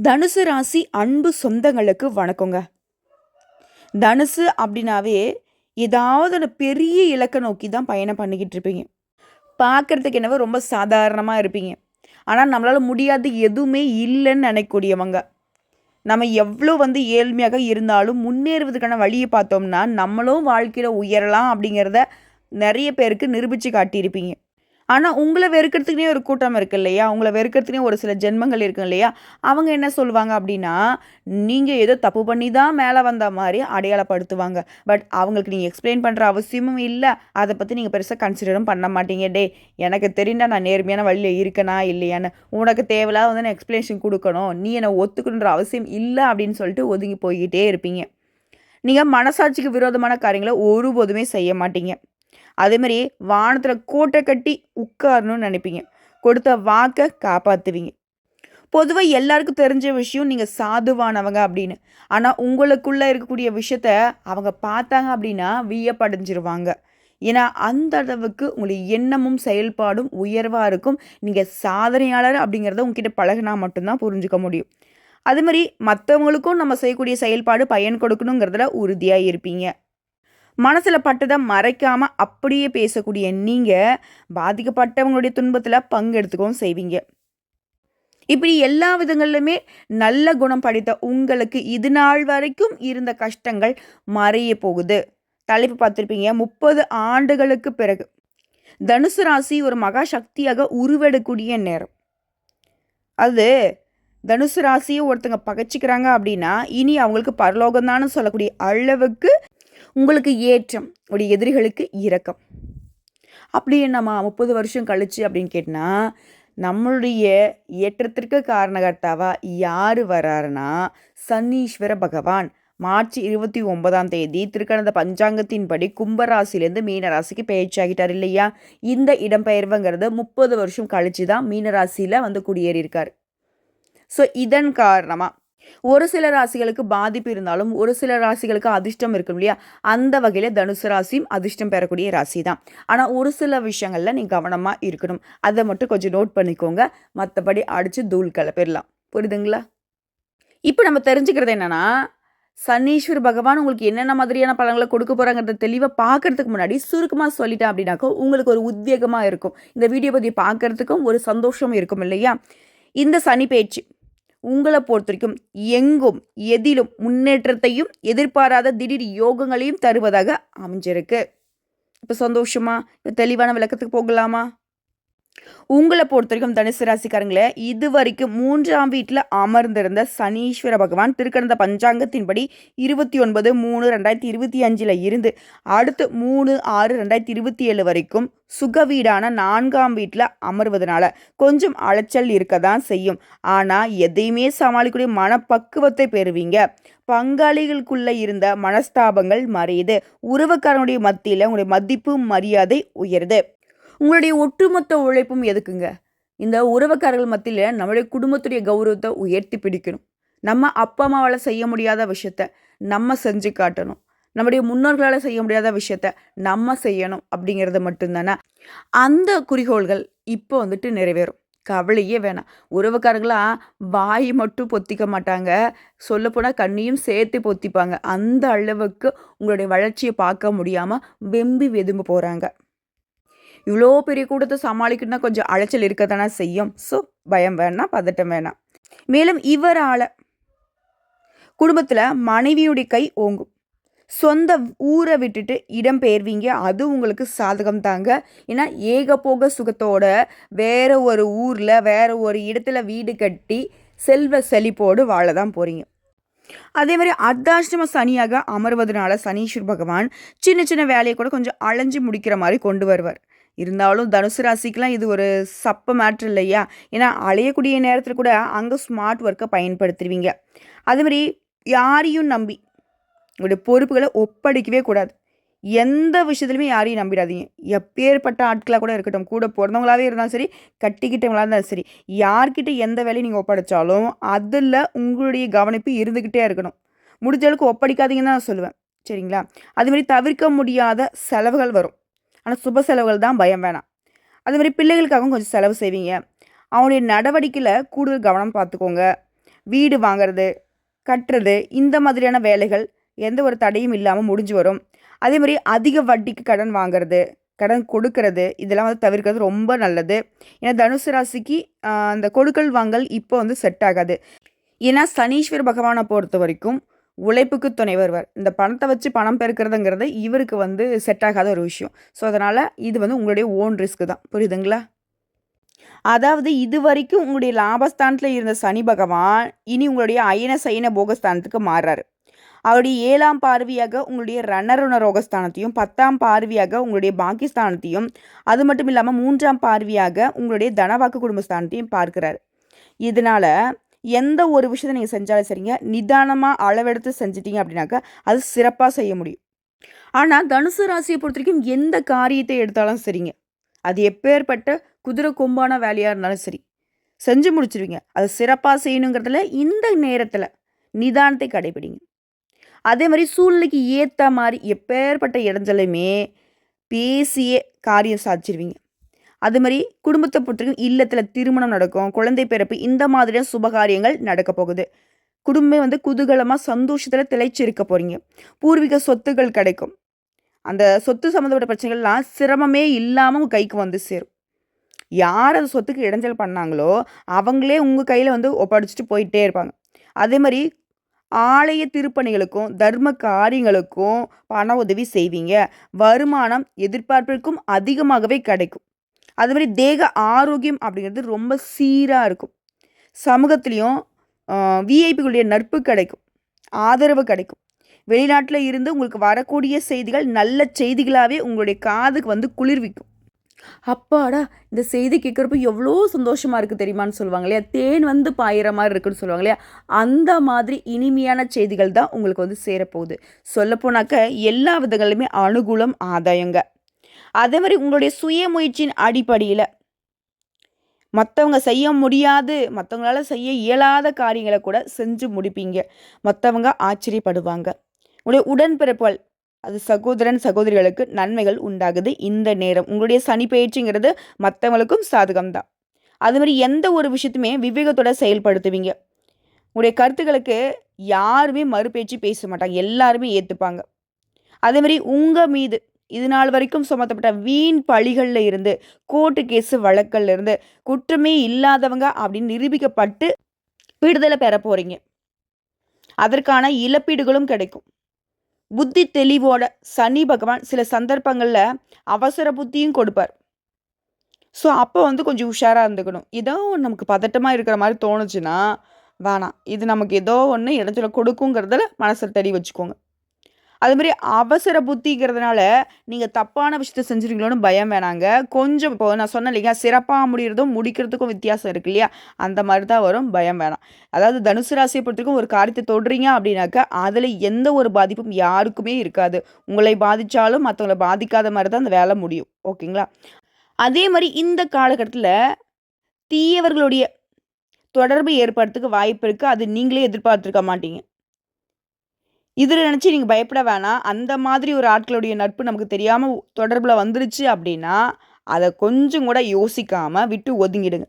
தனுசு ராசி அன்பு சொந்தங்களுக்கு வணக்கங்க. தனுசு அப்படின்னாவே ஏதாவது ஒரு பெரிய இலக்கை நோக்கி தான் பயணம் பண்ணிக்கிட்டு இருப்பீங்க. பார்க்கறதுக்கு என்னவோ ரொம்ப சாதாரணமாக இருப்பீங்க. ஆனால் நம்மளால் முடியாது எதுவுமே இல்லைன்னு நினைக்கக்கூடியவங்க. நம்ம எவ்வளோ ஏழ்மையாக இருந்தாலும் முன்னேறுவதற்கான வழியை பார்த்தோம்னா நம்மளும் வாழ்க்கையில் உயரலாம் அப்படிங்கிறத நிறைய பேருக்கு நிரூபித்து காட்டியிருப்பீங்க. ஆனால் உங்களை வெறுக்கிறதுக்குனே ஒரு கூட்டம் இருக்கு இல்லையா? உங்களை வெறுக்கிறதுக்குனே ஒரு சில ஜென்மங்கள் இருக்கு இல்லையா? அவங்க என்ன சொல்லுவாங்க அப்படின்னா, நீங்கள் ஏதோ தப்பு பண்ணி தான் மேலே வந்த மாதிரி அடையாளப்படுத்துவாங்க. பட் அவங்களுக்கு நீங்கள் எக்ஸ்பிளைன் பண்ணுற அவசியமும் இல்லை. அதை பற்றி நீங்கள் பெருசாக கன்சிடரும் பண்ண மாட்டீங்க. டே, எனக்கு தெரியுண்டா நான் நேர்மையான வழியில் இருக்கனா இல்லையான்னு. உனக்கு தேவையில்லாத நான் எக்ஸ்பிளேஷன் கொடுக்கணும், நீ என்னை ஒத்துக்கணுன்ற அவசியம் இல்லை அப்படின்னு சொல்லிட்டு ஒதுங்கி போய்கிட்டே இருப்பீங்க. நீங்கள் மனசாட்சிக்கு விரோதமான காரியங்களை ஒருபோதுமே செய்ய மாட்டீங்க. அதேமாதிரி வானத்தில் கோட்டை கட்டி உட்காரணும்னு நினைப்பீங்க. கொடுத்த வாக்கை காப்பாற்றுவீங்க. பொதுவாக எல்லாருக்கும் தெரிஞ்ச விஷயம் நீங்கள் சாதுவானவங்க அப்படின்னு. ஆனால் உங்களுக்குள்ளே இருக்கக்கூடிய விஷயத்த அவங்க பார்த்தாங்க அப்படின்னா வியப்படைஞ்சிருவாங்க. ஏன்னா அந்த அளவுக்கு உங்களுடைய எண்ணமும் செயல்பாடும் உயர்வாக இருக்கும். நீங்கள் சாதனையாளர் அப்படிங்கிறத உங்ககிட்ட பழகினா மட்டும்தான் புரிஞ்சுக்க முடியும். அது மாதிரி மற்றவங்களுக்கும் நம்ம செய்யக்கூடிய செயல்பாடு பயன் கொடுக்கணுங்கிறதுல உறுதியாக இருப்பீங்க. மனசில் பட்டதை மறைக்காமல் அப்படியே பேசக்கூடிய நீங்கள் பாதிக்கப்பட்டவங்களுடைய துன்பத்தில் பங்கெடுத்துக்கவும் செய்வீங்க. இப்படி எல்லா விதங்களிலுமே நல்ல குணம் படைத்த உங்களுக்கு இது நாள் வரைக்கும் இருந்த கஷ்டங்கள் மறைய போகுது. தலைப்பு பார்த்துருப்பீங்க. 30 ஆண்டுகளுக்கு பிறகு தனுசு ராசி ஒரு மகா சக்தியாக உருவெடுக்கூடிய நேரம். அது தனுசு ராசியை ஒருத்தங்க பகைச்சிக்கிறாங்க அப்படின்னா இனி அவங்களுக்கு பரலோகம்தான்னு சொல்லக்கூடிய அளவுக்கு உங்களுக்கு ஏற்றம், உடைய எதிரிகளுக்கு இரக்கம். அப்படி என்னம்மா 30 வருஷம் கழிச்சு அப்படின்னு கேட்டால், நம்மளுடைய ஏற்றத்திற்கு காரணகர்த்தாவா யார் வராருன்னா சனீஸ்வர பகவான். மார்ச் 29ஆம் தேதி திருக்கணித பஞ்சாங்கத்தின்படி கும்பராசிலேருந்து மீனராசிக்கு பெயர்ச்சியாகிட்டார் இல்லையா? இந்த இடம்பெயர்வுங்கிறது 30 வருஷம் கழிச்சு தான் மீனராசியில் குடியேறியிருக்கார். ஸோ இதன் காரணமாக ஒரு சில ராசிகளுக்கு பாதிப்பு இருந்தாலும் ஒரு சில ராசிகளுக்கு அதிர்ஷ்டம் இருக்கும் இல்லையா? அந்த வகையில் தனுசு ராசியும் அதிர்ஷ்டம் பெறக்கூடிய ராசி தான். ஆனால் ஒரு சில விஷயங்களில் நீங்கள் கவனமாக இருக்கணும். அதை மட்டும் கொஞ்சம் நோட் பண்ணிக்கோங்க. மற்றபடி அடித்து தூள் கிளப்பிடலாம். புரியுதுங்களா? இப்போ நம்ம தெரிஞ்சுக்கிறது என்னென்னா, சனீஸ்வர பகவான் உங்களுக்கு என்னென்ன மாதிரியான பலன்களை கொடுக்க போகிறாங்கிறத தெளிவாக பார்க்கறதுக்கு முன்னாடி சுருக்கமாக சொல்லிட்டேன் அப்படின்னாக்கா உங்களுக்கு ஒரு உத்வேகமாக இருக்கும். இந்த வீடியோ பற்றி பார்க்கறதுக்கும் ஒரு சந்தோஷம் இருக்கும் இல்லையா? இந்த சனி பயிற்சி உங்களை பொறுத்த வரைக்கும் எங்கும் எதிலும் முன்னேற்றத்தையும் எதிர்பாராத திடீர் யோகங்களையும் தருவதாக அமைஞ்சிருக்கு. இப்போ சந்தோஷமா தெளிவான விளக்கத்துக்கு போகலாமா? உங்களை பொறுத்த வரைக்கும் தனுசு ராசிக்காரங்களே, இது வரைக்கும் 3ஆம் வீட்டில் அமர்ந்திருந்த சனீஸ்வர பகவான் திருக்கணித பஞ்சாங்கத்தின்படி 29/3/2025 இருந்து அடுத்து 3/6/2027 வரைக்கும் சுக வீடான 4ஆம் வீட்டில் அமர்வதனால கொஞ்சம் அலைச்சல் இருக்க தான் செய்யும். ஆனால் எதையுமே சமாளிக்கக்கூடிய மனப்பக்குவத்தை பெறுவீங்க. பங்காளிகளுக்குள்ள இருந்த மனஸ்தாபங்கள் மறையுது. உறவுக்காரனுடைய மத்தியில் உங்களுடைய மதிப்பு மரியாதை உயருது. உங்களுடைய ஒட்டுமொத்த உழைப்பும் எதுக்குங்க? இந்த உறவுக்காரர்கள் மத்தியில் நம்மளுடைய குடும்பத்துடைய கௌரவத்தை உயர்த்தி பிடிக்கணும். நம்ம அப்பா அம்மாவால் செய்ய முடியாத விஷயத்த நம்ம செஞ்சு காட்டணும். நம்முடைய முன்னோர்களால் செய்ய முடியாத விஷயத்த நம்ம செய்யணும் அப்படிங்கிறது மட்டும்தானே. அந்த குறிக்கோள்கள் இப்போ நிறைவேறும். கவலையே வேணாம். உறவுக்காரங்களாம் வாய் மட்டும் பொத்திக்க மாட்டாங்க, சொல்லப்போனால் கண்ணையும் சேர்த்து பொத்திப்பாங்க. அந்த அளவுக்கு உங்களுடைய வளர்ச்சியை பார்க்க முடியாமல் வெம்பி வெதும்பு போகிறாங்க. இவ்வளோ பெரிய கூட்டத்தை சமாளிக்கணும்னா கொஞ்சம் அலைச்சல் இருக்க தானே செய்யும். ஸோ பயம் வேணாம், பதட்டம் வேணாம். மேலும் இவரால் குடும்பத்தில் மனைவியுடைய கை ஓங்கும். சொந்த ஊரை விட்டுட்டு இடம் பெயர்வீங்க. அது உங்களுக்கு சாதகம் தாங்க. ஏன்னா ஏகபோக சுகத்தோட வேற ஒரு ஊரில் வேற ஒரு இடத்துல வீடு கட்டி செல்வ செழிப்போடு வாழ தான் போகிறீங்க. அதே மாதிரி அர்த்தாஷ்டம சனியாக அமர்வதனால சனீஸ்வர பகவான் சின்ன சின்ன வேலையை கூட கொஞ்சம் அலைஞ்சு முடிக்கிற மாதிரி கொண்டு வருவார். இருந்தாலும் தனுசு ராசிக்கெலாம் இது ஒரு சப்ப மேட்ரு இல்லையா? ஏன்னா அலையக்கூடிய நேரத்தில் கூட அங்கே ஸ்மார்ட் ஒர்க்கை பயன்படுத்துவீங்க. அதே மாதிரி யாரையும் நம்பி உங்களுடைய பொறுப்புகளை ஒப்படைக்கவே கூடாது. எந்த விஷயத்துலையுமே யாரையும் நம்பிடாதீங்க. எப்பேற்பட்ட ஆட்களாக கூட இருக்கட்டும், கூட பிறந்தவங்களாகவே இருந்தாலும் சரி, கட்டிக்கிட்டவங்களாக இருந்தாலும் சரி, யார்கிட்ட எந்த வேலையும் நீங்கள் ஒப்படைச்சாலும் அதில் உங்களுடைய கவனிப்பு இருந்துக்கிட்டே இருக்கணும். முடிஞ்ச அளவுக்கு ஒப்படைக்காதீங்கன்னு தான் நான் சொல்லுவேன். சரிங்களா? அதுமாதிரி தவிர்க்க முடியாத செலவுகள் வரும். ஆனால் சுப செலவுகள் தான், பயம் வேணாம். அதுமாதிரி பிள்ளைகளுக்காகவும் கொஞ்சம் செலவு செய்வீங்க. அவனுடைய நடவடிக்கையில் கூடுதல் கவனம் பார்த்துக்கோங்க. வீடு வாங்குறது, கட்டுறது, இந்த மாதிரியான வேலைகள் எந்த ஒரு தடையும் இல்லாமல் முடிஞ்சு வரும். அதே மாதிரி அதிக வட்டிக்கு கடன் வாங்குறது, கடன் கொடுக்கறது, இதெல்லாம் வந்து தவிர்க்கிறது ரொம்ப நல்லது. ஏன்னா தனுசு ராசிக்கு அந்த கொடுக்கல் வாங்கல் இப்போ வந்து செட் ஆகாது. ஏன்னா சனீஸ்வர பகவானை பொறுத்த வரைக்கும் உழைப்புக்கு துணை வருவார். இந்த பணத்தை வச்சு பணம் பெருக்கிறதுங்கிறது இவருக்கு வந்து செட் ஆகாத ஒரு விஷயம். ஸோ அதனால் இது வந்து உங்களுடைய ஓன் ரிஸ்க் தான். புரியுதுங்களா? அதாவது இதுவரைக்கும் உங்களுடைய லாபஸ்தானத்தில் இருந்த சனி பகவான் இனி உங்களுடைய அயன சயன போகஸ்தானத்துக்கு மாறுறாரு. அவருடைய 7ஆம் பார்வையாக உங்களுடைய ரணருண ரோகஸ்தானத்தையும் 10ஆம் பார்வையாக உங்களுடைய பாக்கியஸ்தானத்தையும் அது மட்டும் இல்லாமல் 3ஆம் பார்வையாக உங்களுடைய தனவாக்கு குடும்பஸ்தானத்தையும் பார்க்கிறார். இதனால எந்த ஒரு விஷயத்தை நீங்கள் செஞ்சாலும் சரிங்க, நிதானமாக அளவெடுத்து செஞ்சிட்டீங்க அப்படின்னாக்கா அது சிறப்பாக செய்ய முடியும். ஆனால் தனுசு ராசியை பொறுத்த வரைக்கும் எந்த காரியத்தை எடுத்தாலும் சரிங்க, அது எப்பேற்பட்ட குதிரை கொம்பான வேலையாக இருந்தாலும் சரி செஞ்சு முடிச்சிருவீங்க. அது சிறப்பாக செய்யணுங்கிறதுல இந்த நேரத்தில் நிதானத்தை கடைபிடிங்க. அதே மாதிரி சூழ்நிலைக்கு ஏற்ற மாதிரி எப்பேற்பட்ட இடைஞ்சலையுமே பேசியே காரியம் சாதிச்சிருவீங்க. அது மாதிரி குடும்பத்தை பொறுத்தவரைக்கும் இல்லத்தில் திருமணம் நடக்கும், குழந்தை பிறப்பு, இந்த மாதிரியான சுபகாரியங்கள் நடக்க போகுது. குடும்பம் வந்து குதூகலமாக சந்தோஷத்தில் திளைச்சிருக்க போகிறீங்க. பூர்வீக சொத்துக்கள் கிடைக்கும். அந்த சொத்து சம்மந்தப்பட்ட பிரச்சனைகள்லாம் சிரமமே இல்லாமல் உங்கள் கைக்கு வந்து சேரும். யார் அந்த சொத்துக்கு இடைஞ்சல் பண்ணாங்களோ அவங்களே உங்கள் கையில் வந்து ஒப்படைச்சிட்டு போயிட்டே இருப்பாங்க. அதே மாதிரி ஆலய திருப்பணிகளுக்கும் தர்ம காரியங்களுக்கும் பண உதவி செய்வீங்க. வருமானம் எதிர்பார்ப்பிற்கும் அதிகமாகவே கிடைக்கும். அது மாதிரி தேக ஆரோக்கியம் அப்படிங்கிறது ரொம்ப சீராக இருக்கும். சமூகத்துலேயும் விஐபிகளுடைய நட்பு கிடைக்கும், ஆதரவு கிடைக்கும். வெளிநாட்டில் இருந்து உங்களுக்கு வரக்கூடிய செய்திகள் நல்ல செய்திகளாகவே உங்களுடைய காதுக்கு வந்து குளிர்விக்கும். அப்பாடா, இந்த செய்தி கேட்குறப்ப எவ்வளோ சந்தோஷமாக இருக்குது தெரியுமான்னு சொல்லுவாங்க இல்லையா, தேன் வந்து பாயிற மாதிரி இருக்குன்னு சொல்லுவாங்க இல்லையா, அந்த மாதிரி இனிமையான செய்திகள் தான் உங்களுக்கு வந்து சேரப்போகுது. சொல்லப்போனாக்க எல்லா விதங்களுமே அனுகூலம், ஆதாயங்க. அதே மாதிரி உங்களுடைய சுய முயற்சியின் அடிப்படையில் மற்றவங்க செய்ய முடியாது, மற்றவங்களால செய்ய இயலாத காரியங்களை கூட செஞ்சு முடிப்பீங்க. மற்றவங்க ஆச்சரியப்படுவாங்க. உங்களுடைய உடன்பிறப்புகள், அது சகோதரன் சகோதரிகளுக்கு நன்மைகள் உண்டாகுது. இந்த நேரம் உங்களுடைய சனி பயிற்சிங்கிறது மற்றவங்களுக்கும் சாதகம்தான். அது மாதிரி எந்த ஒரு விஷயத்துமே விவேகத்தோட செயல்படுத்துவீங்க. உங்களுடைய கருத்துக்களுக்கு யாருமே மறுபேச்சு பேச மாட்டாங்க, எல்லாருமே ஏற்றுப்பாங்க. அதே மாதிரி உங்கள் மீது இது நாள் வரைக்கும் சுமத்தப்பட்ட வீண் பழிகளில் இருந்து, கோர்ட்டு கேஸு வழக்கல்ல இருந்து குற்றமே இல்லாதவங்க அப்படின்னு நிரூபிக்கப்பட்டு விடுதலை பெற போகிறீங்க. அதற்கான இழப்பீடுகளும் கிடைக்கும். புத்தி தெளிவோட சனி பகவான் சில சந்தர்ப்பங்களில் அவசர புத்தியும் கொடுப்பார். ஸோ அப்போ வந்து கொஞ்சம் உஷாராக இருந்துக்கணும். ஏதோ ஒன்று நமக்கு பதட்டமாக இருக்கிற மாதிரி தோணுச்சுன்னா வேணாம், இது நமக்கு ஏதோ ஒன்று இடத்துல கொடுக்குங்கிறதுல மனசில் தெளி வச்சுக்கோங்க. அதுமாதிரி அவசர புத்திங்கிறதுனால நீங்கள் தப்பான விஷயத்த செஞ்சுருவீங்களோன்னு பயம் வேணாங்க. கொஞ்சம் இப்போ நான் சொன்னேன் இல்லையா, சிறப்பாக முடிகிறதும் முடிக்கிறதுக்கும் வித்தியாசம் இருக்கு இல்லையா, அந்த மாதிரி தான் வரும், பயம் வேணாம். அதாவது தனுசு ராசியை பொறுத்தவரைக்கும் ஒரு காரியத்தை தொடுறீங்க அப்படின்னாக்கா அதில் எந்த ஒரு பாதிப்பும் யாருக்குமே இருக்காது. உங்களை பாதித்தாலும் மற்றவங்களை பாதிக்காத மாதிரி தான் அந்த வேலை முடியும். ஓகேங்களா? அதே மாதிரி இந்த காலகட்டத்தில் தீயவர்களுடைய தொடர்பு ஏற்படுறதுக்கு வாய்ப்பு இருக்குது. அது நீங்களே எதிர்பார்த்துருக்க மாட்டீங்க. இதில் நினச்சி நீங்கள் பயப்பட வேணாம். அந்த மாதிரி ஒரு ஆட்களுடைய நட்பு நமக்கு தெரியாமல் தொடர்பில் வந்துருச்சு அப்படின்னா அதை கொஞ்சம் கூட யோசிக்காமல் விட்டு ஒதுங்கிடுங்க.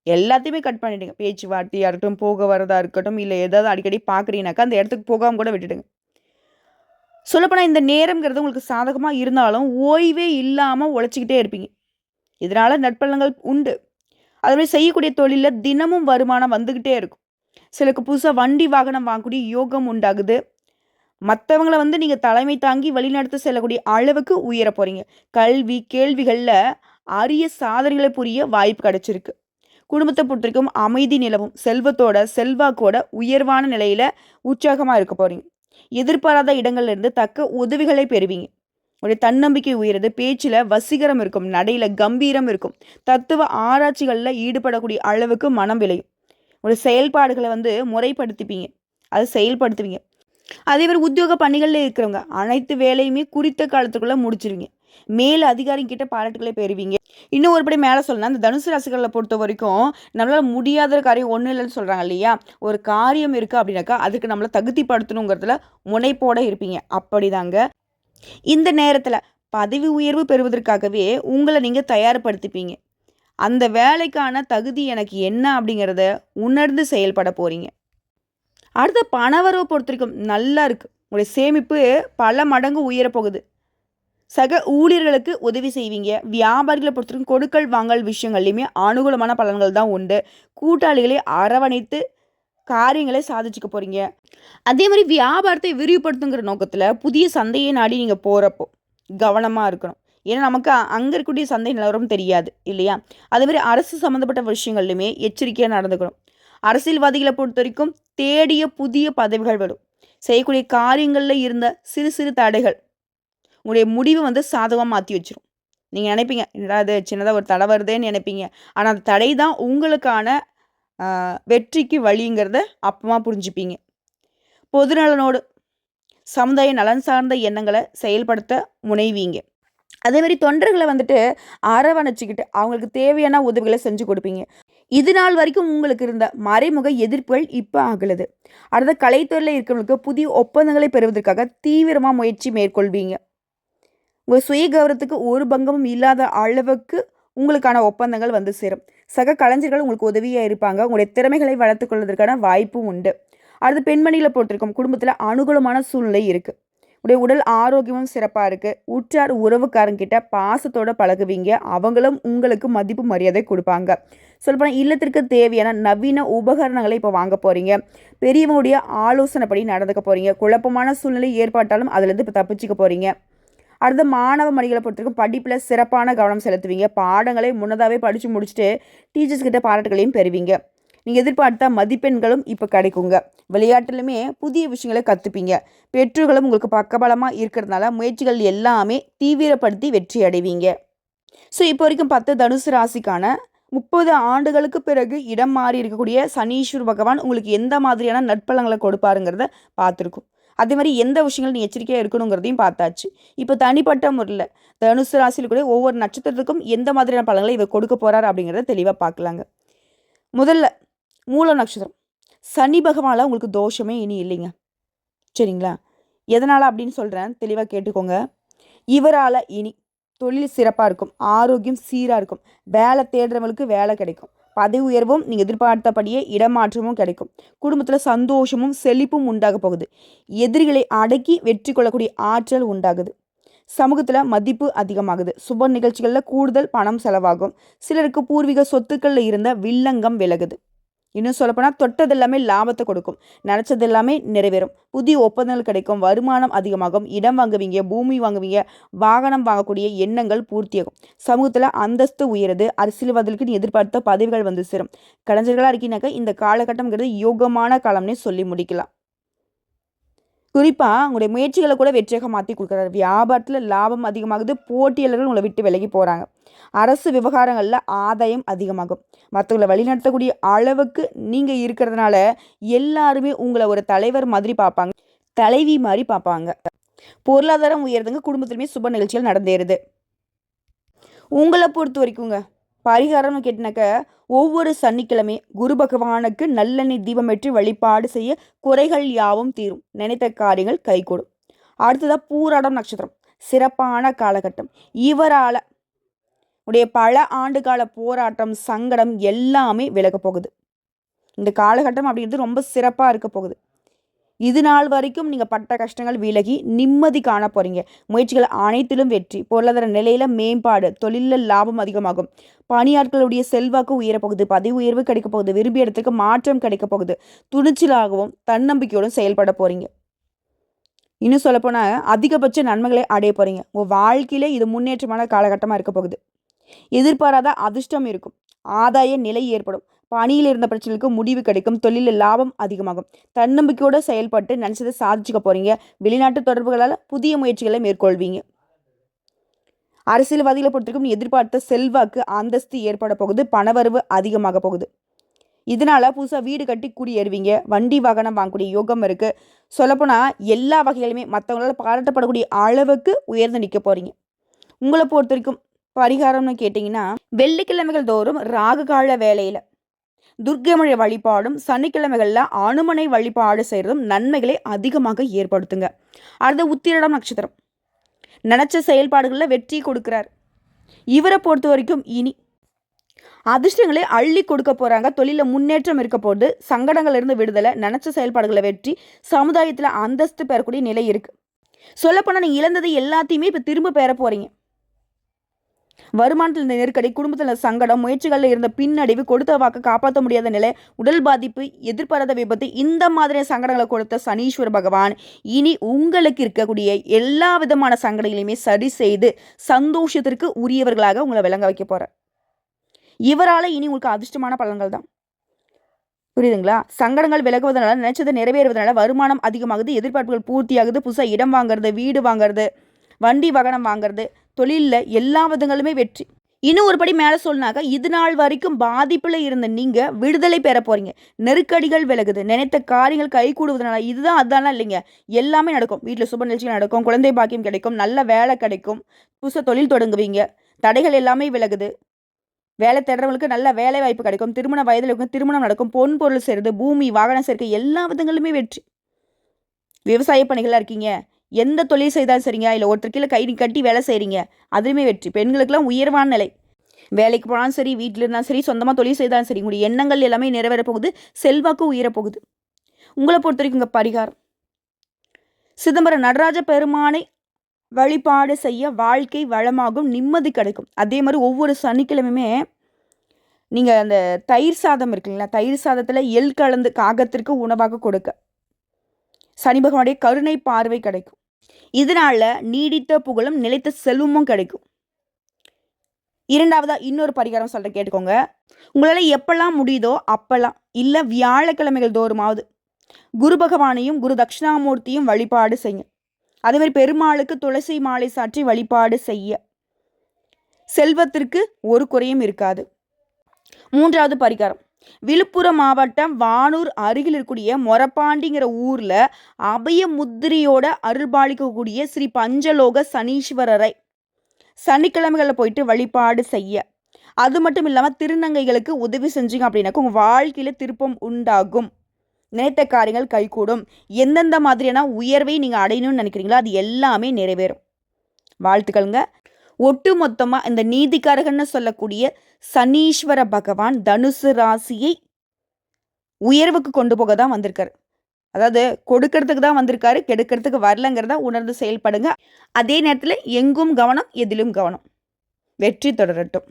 எல்லாத்தையுமே கட் பண்ணிவிடுங்க. பேச்சுவார்த்தையாக இருக்கட்டும், போக வரதாக இருக்கட்டும், இல்லை ஏதாவது அடிக்கடி பார்க்குறீங்கனாக்கா அந்த இடத்துக்கு போகாமல் கூட விட்டுடுங்க. சொல்லப்போனால் இந்த நேரங்கிறது உங்களுக்கு சாதகமாக இருந்தாலும் ஓய்வே இல்லாமல் உழைச்சிக்கிட்டே இருப்பீங்க. இதனால் நட்பலங்கள் உண்டு. அதுமாதிரி செய்யக்கூடிய தொழிலில் தினமும் வருமானம் வந்துக்கிட்டே இருக்கும். சிலருக்கு புதுசாக வண்டி வாகனம் வாங்கக்கூடிய யோகம் உண்டாகுது. மற்றவங்களை வந்து நீங்கள் தலைமை தாங்கி வழிநடத்த செல்லக்கூடிய அளவுக்கு உயர போகிறீங்க. கல்வி கேள்விகளில் அரிய சாதனைகளை புரிய வாய்ப்பு கிடைச்சிருக்கு. குடும்பத்தை பொறுத்தவரைக்கும் அமைதி நிலவும், செல்வத்தோட செல்வாக்கோட உயர்வான நிலையில் உற்சாகமாக இருக்க போகிறீங்க. எதிர்பாராத இடங்கள்லேருந்து தக்க உதவிகளை பெறுவீங்க. உங்களுடைய தன்னம்பிக்கை உயருது. பேச்சில் வசீகரம் இருக்கும், நடையில் கம்பீரம் இருக்கும். தத்துவ ஆராய்ச்சிகளில் ஈடுபடக்கூடிய அளவுக்கு மனம் விளையும். ஒரு செயல்பாடுகளை வந்து முறைப்படுத்திப்பீங்க, அதை செயல்படுத்துவீங்க. அதே மாதிரி உத்தியோக பணிகளில் இருக்கிறவங்க அனைத்து வேலையுமே குறித்த காலத்துக்குள்ளே முடிச்சிருவீங்க. மேல் அதிகாரிகிட்ட பாராட்டுகளை பெறுவீங்க. இன்னும் ஒருபடி மேலே சொல்லணும், அந்த தனுசு ராசிகளை பொறுத்த வரைக்கும் நம்மளால் முடியாத காரியம் ஒன்றும் இல்லைன்னு சொல்கிறாங்க இல்லையா, ஒரு காரியம் இருக்குது அப்படின்னாக்கா அதுக்கு நம்மளை தகுதிப்படுத்தணுங்கிறதுல முனைப்போடு இருப்பீங்க. அப்படிதாங்க இந்த நேரத்தில் பதவி உயர்வு பெறுவதற்காகவே உங்களை நீங்கள் தயார்படுத்திப்பீங்க. அந்த வேலைக்கான தகுதி எனக்கு என்ன அப்படிங்கிறத உணர்ந்து செயல்பட போகிறீங்க. அடுத்த பணவரவை பொறுத்த வரைக்கும் நல்லா இருக்குது. உங்களுடைய சேமிப்பு பல மடங்கு உயரப்போகுது. சக ஊழியர்களுக்கு உதவி செய்வீங்க. வியாபாரிகளை பொறுத்த வரைக்கும் கொடுக்கல் வாங்கல் விஷயங்கள்லையுமே அனுகூலமான பலன்கள் தான் உண்டு. கூட்டாளிகளை அரவணைத்து காரியங்களை சாதிச்சுக்க போகிறீங்க. அதே மாதிரி வியாபாரத்தை விரிவுபடுத்துங்கிற நோக்கத்தில் புதிய சந்தையை நாடி நீங்கள் போகிறப்போ கவனமாக இருக்கணும். ஏன்னா நமக்கு அங்கே இருக்கக்கூடிய சந்தை நிலவரம் தெரியாது இல்லையா? அதே மாதிரி அரசு சம்மந்தப்பட்ட விஷயங்கள்லையுமே எச்சரிக்கையாக நடந்துக்கணும். அரசியல்வாதிகளை பொறுத்த வரைக்கும் தேடிய புதிய பதவிகள் வரும். செய்யக்கூடிய காரியங்களில் இருந்த சிறு சிறு தடைகள் உங்களுடைய முடிவு சாதகமாக மாற்றி வச்சிரும். நீங்கள் நினைப்பீங்க என்னடா அது சின்னதாக ஒரு தடை வருதேன்னு நினைப்பீங்க. ஆனால் அந்த தடை தான் உங்களுக்கான வெற்றிக்கு வழிங்கிறத அப்பமா புரிஞ்சுப்பீங்க. பொதுநலனோடு சமுதாய நலன் சார்ந்த எண்ணங்களை செயல்படுத்த முனைவீங்க. அதே மாதிரி தொண்டர்களை அரவணைச்சிக்கிட்டு அவங்களுக்கு தேவையான உதவிகளை செஞ்சு கொடுப்பீங்க. இது நாள் வரைக்கும் உங்களுக்கு இருந்த மறைமுக எதிர்ப்புகள் இப்போ ஆகலது. அடுத்த கலைத்துறையில் இருக்கிறவங்களுக்கு புதிய ஒப்பந்தங்களை பெறுவதற்காக தீவிரமாக முயற்சி மேற்கொள்வீங்க. உங்கள் சுய கௌரவத்துக்கு ஒரு பங்கமும் இல்லாத அளவுக்கு உங்களுக்கான ஒப்பந்தங்கள் சேரும். சக கலைஞர்கள் உங்களுக்கு உதவியாக இருப்பாங்க. உங்களுடைய திறமைகளை வளர்த்துக் கொள்வதற்கான வாய்ப்பும் உண்டு. அடுத்து பெண்மணிகளை பொறுத்திருக்கும் குடும்பத்தில் அனுகூலமான சூழ்நிலை இருக்குது. உடைய உடல் ஆரோக்கியமும் சிறப்பாக இருக்குது. உற்றார் உறவுக்காரங்கிட்ட பாசத்தோடு பழகுவீங்க. அவங்களும் உங்களுக்கு மதிப்பு மரியாதை கொடுப்பாங்க. சொல்லப்போனால் இல்லத்திற்கு தேவையான நவீன உபகரணங்களை இப்போ வாங்க போகிறீங்க. பெரியவங்களுடைய ஆலோசனைப்படி நடந்துக்க போகிறீங்க. குழப்பமான சூழ்நிலை ஏற்பட்டாலும் அதுலேருந்து இப்போ தப்பிச்சுக்க போகிறீங்க. அடுத்த மாணவ மணிகளை பொறுத்தவரைக்கும் படிப்பில் சிறப்பான கவனம் செலுத்துவீங்க. பாடங்களை முன்னதாகவே படித்து முடிச்சுட்டு டீச்சர்ஸ் கிட்ட பாராட்டுகளையும் பெறுவீங்க. நீங்கள் எதிர்பார்த்த மதிப்பெண்களும் இப்போ கிடைக்குங்க. விளையாட்டுலையுமே புதிய விஷயங்களை கற்றுப்பீங்க. பெற்றோர்களும் உங்களுக்கு பக்கபலமாக இருக்கிறதுனால முயற்சிகள் எல்லாமே தீவிரப்படுத்தி வெற்றி அடைவீங்க. ஸோ இப்போ வரைக்கும் 10 தனுசு ராசிக்கான 30 ஆண்டுகளுக்கு பிறகு இடம் மாறி இருக்கக்கூடிய சனீஸ்வர பகவான் உங்களுக்கு எந்த மாதிரியான நற்பலங்களை கொடுப்பாருங்கிறத பார்த்துருக்கோம். அதே மாதிரி எந்த விஷயங்கள் நீ எச்சரிக்கையாக இருக்கணுங்கிறதையும் பார்த்தாச்சு. இப்போ தனிப்பட்ட முறையில் தனுசு ராசியில் கூட ஒவ்வொரு நட்சத்திரத்துக்கும் எந்த மாதிரியான பலன்களை இவர் கொடுக்க போகிறார் அப்படிங்கிறத தெளிவாக பார்க்கலாங்க. முதல்ல மூல நட்சத்திரம். சனி பகவானால் உங்களுக்கு தோஷமே இனி இல்லைங்க. சரிங்களா? எதனால் அப்படின்னு சொல்கிறேன், தெளிவாக கேட்டுக்கோங்க. இவரால் இனி தொழில் சிறப்பாக இருக்கும். ஆரோக்கியம் சீராக இருக்கும். வேலை தேடுறவங்களுக்கு வேலை கிடைக்கும். பதவி உயர்வும் நீங்கள் எதிர்பார்த்தபடியே இடமாற்றமும் கிடைக்கும். குடும்பத்தில் சந்தோஷமும் செழிப்பும் உண்டாக போகுது. எதிரிகளை அடக்கி வெற்றி கொள்ளக்கூடிய ஆற்றல் உண்டாகுது. சமூகத்தில் மதிப்பு அதிகமாகுது. சுப நிகழ்ச்சிகளில் கூடுதல் பணம் செலவாகும். சிலருக்கு பூர்வீக சொத்துக்களில் இருந்த வில்லங்கம் விலகுது. இன்னும் சொல்லப்போனால் தொட்டது எல்லாமே லாபத்தை கொடுக்கும். நினச்சது எல்லாமே நிறைவேறும். புதிய ஒப்பந்தங்கள் கிடைக்கும். வருமானம் அதிகமாகும். இடம் வாங்குவீங்க, பூமி வாங்குவீங்க, வாகனம் வாங்கக்கூடிய எண்ணங்கள் பூர்த்தியாகும். சமூகத்தில் அந்தஸ்து உயருது. அரசியல்வாதிகளுக்கு நீ எதிர்பார்த்த பதவிகள் சேரும். கலைஞர்களாக இருக்கீங்கன்னாக்கா இந்த காலகட்டம்ங்கிறது யோகமான காலம்னே சொல்லி முடிக்கலாம். குறிப்பாக உங்களுடைய முயற்சிகளை கூட வெற்றியாக மாற்றி கொடுக்குறாரு. வியாபாரத்தில் லாபம் அதிகமாகுது. போட்டியாளர்கள் உங்களை விட்டு விலகி போகிறாங்க. அரசு விவகாரங்களில் ஆதாயம் அதிகமாகும். மற்றவங்களை வழிநடத்தக்கூடிய அளவுக்கு நீங்கள் இருக்கிறதுனால எல்லாருமே உங்களை ஒரு தலைவர் மாதிரி பார்ப்பாங்க, தலைவி மாதிரி பார்ப்பாங்க. பொருளாதாரம் உயர்ந்துங்க. குடும்பத்திலுமே சுப நிகழ்ச்சிகள் நடந்தேறுது. உங்களை பொறுத்த வரைக்குங்க பரிகாரம்னு கேட்டினாக்க ஒவ்வொரு சனிக்கிழமை குரு பகவானுக்கு நல்லெண்ணெய் தீபமேற்றி வழிபாடு செய்ய குறைகள் யாவும் தீரும். நினைத்த காரியங்கள் கைகூடும். அடுத்ததாக பூராடம் நட்சத்திரம். சிறப்பான காலகட்டம். இவரால் உடைய பல ஆண்டுகால போராட்டம் சங்கடம் எல்லாமே விலக போகுது. இந்த காலகட்டம் அப்படிங்கிறது ரொம்ப சிறப்பாக இருக்க போகுது. இது நாள் வரைக்கும் நீங்கள் பட்ட கஷ்டங்கள் விலகி நிம்மதி காண போகிறீங்க. முயற்சிகள் அனைத்திலும் வெற்றி. பொருளாதார நிலையில் மேம்பாடு. தொழிலில் லாபம் அதிகமாகும். பணியாட்களுடைய செல்வாக்கு உயரப்போகுது. பதவி உயர்வு கிடைக்க போகுது. விரும்பிய இடத்துக்கு மாற்றம் கிடைக்க போகுது. துணிச்சலாகவும் தன்னம்பிக்கையோடும் செயல்பட போகிறீங்க. இன்னும் சொல்லப்போனால் அதிகபட்ச நன்மைகளை அடைய போகிறீங்க. உங்கள் வாழ்க்கையில் இது முன்னேற்றமான காலகட்டமாக இருக்க போகுது. எதிர்பாராத அதிர்ஷ்டம் இருக்கும். ஆதாய நிலை ஏற்படும். பணியில் இருந்த பிரச்சனைகளுக்கு முடிவு கிடைக்கும். தொழிலில் லாபம் அதிகமாகும். தன்னம்பிக்கையோடு செயல்பட்டு நினச்சதை சாதிச்சுக்க போகிறீங்க. வெளிநாட்டு தொடர்புகளால் புதிய முயற்சிகளை மேற்கொள்வீங்க. அரசியல்வாதிகளை பொறுத்தவரைக்கும் எதிர்பார்த்த செல்வாக்கு அந்தஸ்து ஏற்பட போகுது. பணவரவு அதிகமாக போகுது. இதனால் புதுசாக வீடு கட்டி குடியேறுவீங்க. வண்டி வாகனம் வாங்கக்கூடிய யோகம் இருக்குது. சொல்லப்போனால் எல்லா வகையிலுமே மற்றவங்களால் பாராட்டப்படக்கூடிய அளவுக்கு உயர்ந்து நிற்க போகிறீங்க. உங்களை பொறுத்த வரைக்கும் பரிகாரம்னு கேட்டிங்கன்னா வெள்ளிக்கிழமைகள் தோறும் ராகுகால வேலையில் துர்க்கை வழிபாடும் சனிக்கிழமைகளில் அனுமனை வழிபாடு செய்கிறதும் நன்மைகளை அதிகமாக ஏற்படுத்துங்க. அடுத்த உத்திரடம் நட்சத்திரம். நினச்ச செயல்பாடுகளில் வெற்றி கொடுக்குறார். இவரை பொறுத்த வரைக்கும் இனி அதிர்ஷ்டங்களை அள்ளி கொடுக்க போறாங்க. தொழில முன்னேற்றம் இருக்க போது, சங்கடங்கள்ல இருந்து விடுதலை, நினைச்ச செயல்பாடுகளை வெற்றி, சமுதாயத்துல அந்தஸ்து பெறக்கூடிய நிலை இருக்கு. சொல்லப்போனா நீங்க இழந்தது எல்லாத்தையுமே இப்ப திரும்ப பெற போறீங்க. வருமானத்தில் இருந்த நெருக்கடி, குடும்பத்தில் சங்கடம், முயற்சிகளில் இருந்த பின்னடைவு, கொடுத்த வாக்கு காப்பாற்ற முடியாத நிலை, உடல் பாதிப்பு, எதிர்பாராத விபத்து, இந்த மாதிரியான சங்கடங்களை கொடுத்த சனீஸ்வர பகவான் இனி உங்களுக்கு இருக்கக்கூடிய எல்லா விதமான சங்கடங்களையுமே சரி செய்து சந்தோஷத்திற்கு உரியவர்களாக உங்களை விளங்க வைக்க போறார். இவரால் இனி உங்களுக்கு அதிர்ஷ்டமான பலன்கள் தான். புரியுதுங்களா? சங்கடங்கள் விலகுவதனால, நினைச்சதை நிறைவேறுவதனால வருமானம் அதிகமாகுது, எதிர்பார்ப்புகள் பூர்த்தியாகுது, புதுசாக இடம் வாங்குறது, வீடு வாங்குறது, வண்டி வாகனம் வாங்குறது, தொழிலில் எல்லா விதங்களுமே வெற்றி. இன்னும் ஒரு படி மேலே சொன்னாக்கா, இது நாள் வரைக்கும் பாதிப்பில் இருந்த நீங்கள் விடுதலை பெற போகிறீங்க. நெருக்கடிகள் விலகுது, நினைத்த காரியங்கள் கை கூடுவதனால இதுதான் அதெல்லாம் இல்லைங்க, எல்லாமே நடக்கும். வீட்டில் சுப நிகழ்ச்சிகள் நடக்கும், குழந்தை பாக்கியம் கிடைக்கும், நல்ல வேலை கிடைக்கும், புதுசாக தொழில் தொடங்குவீங்க, தடைகள் எல்லாமே விலகுது, வேலை தேடுறவங்களுக்கு நல்ல வேலை வாய்ப்பு கிடைக்கும், திருமண வயதில் இருக்கும் திருமணம் நடக்கும், பொன் பொருள் சேர்ந்து, பூமி வாகனம் சேர்க்கை, எல்லா விதங்களுமே வெற்றி. விவசாய பணிகளாக இருக்கீங்க, எந்த தொழில் செய்தாலும் சரிங்க, இல்லை ஒருத்தர் கீழே கை கட்டி வேலை செய்கிறீங்க, அதுவுமே வெற்றி. பெண்களுக்கெல்லாம் உயர்வான நிலை, வேலைக்கு போனாலும் சரி, வீட்டில் இருந்தாலும் சரி, சொந்தமாக தொழில் செய்தாலும் சரி, உங்களுடைய எண்ணங்கள் எல்லாமே நிறைவேற போகுது, செல்வாக்கு உயரப்போகுது. உங்களை பொறுத்த வரைக்கும் உங்கள் பரிகாரம், சிதம்பரம் நடராஜ பெருமானை வழிபாடு செய்ய வாழ்க்கை வளமாகும், நிம்மதி கிடைக்கும். அதே மாதிரி ஒவ்வொரு சனிக்கிழமையுமே நீங்கள் அந்த தயிர் சாதம் இருக்குங்களா, தயிர் சாதத்தில் எள் கலந்து காகத்திற்கு உணவாக கொடுக்க சனி பகவானுடைய கருணை பார்வை கிடைக்கும். இதனால நீடித்த புகழும் நிலைத்த செல்வமும் கிடைக்கும். இரண்டாவதா இன்னொரு பரிகாரம் சொல்ற கேட்டுக்கோங்க. உங்களால் எப்பெல்லாம் முடியுதோ அப்பெல்லாம், இல்லை வியாழக்கிழமைகள் தோறுமாவது குரு பகவானையும் குரு தட்சிணாமூர்த்தியும் வழிபாடு செய்ய, அதே மாதிரி பெருமாளுக்கு துளசி மாலை சாற்றி வழிபாடு செய்ய செல்வத்திற்கு ஒரு குறையும் இருக்காது. மூன்றாவது பரிகாரம், விழுப்புரம் மாவட்டம் வானூர் அருகில் இருக்கக்கூடிய மொரப்பாண்டிங்கிற ஊர்ல அபய முத்திரையோட அருள்பாலிக்கக்கூடிய ஸ்ரீ பஞ்சலோக சனீஸ்வரரை சனிக்கிழமைகளில் போயிட்டு வழிபாடு செய்ய, அது மட்டும் இல்லாமல் திருநங்கைகளுக்கு உதவி செஞ்சீங்க அப்படின்னாக்க உங்கள் வாழ்க்கையில் திருப்பம் உண்டாகும், நினைத்த காரியங்கள் கைகூடும், எந்தெந்த மாதிரியான உயர்வை நீங்கள் அடையணும்னு நினைக்கிறீங்களோ அது எல்லாமே நிறைவேறும். வாழ்த்துக்கள்ங்க. ஒட்டு மொத்தமாக இந்த நீதிக்காரகன்னு சொல்லக்கூடிய சனீஸ்வர பகவான் தனுசு ராசியை உயர்வுக்கு கொண்டு போக தான் வந்திருக்காரு. அதாவது கொடுக்கறதுக்கு தான் வந்திருக்காரு, கெடுக்கிறதுக்கு வரலங்கிறத உணர்ந்து செயல்படுங்க. அதே நேரத்தில் எங்கும் கவனம், எதிலும் கவனம். வெற்றி தொடரட்டும்.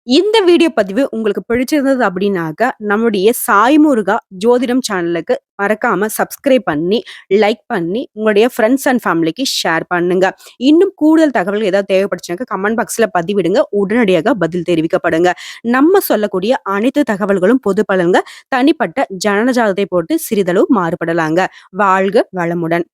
இந்த வீடியோ பதிவு உங்களுக்கு பிடிச்சிருந்தது அப்படின்னாக்க நம்முடைய சாய்முருகா ஜோதிடம் சேனலுக்கு மறக்காம சப்ஸ்கிரைப் பண்ணி, லைக் பண்ணி, உங்களுடைய ஃப்ரெண்ட்ஸ் அண்ட் ஃபேமிலிக்கு ஷேர் பண்ணுங்க. இன்னும் கூடுதல் தகவல்கள் ஏதாவது தேவைப்படுச்சுனாக்க கமெண்ட் பாக்ஸ்ல பதிவிடுங்க, உடனடியாக பதில் தெரிவிக்கப்படுங்க. நம்ம சொல்லக்கூடிய அனைத்து தகவல்களும் பொது பலன்க, தனிப்பட்ட ஜனனஜாதத்தை போட்டு சிறிதளவு மாறுபடலாங்க. வாழ்க வளமுடன்.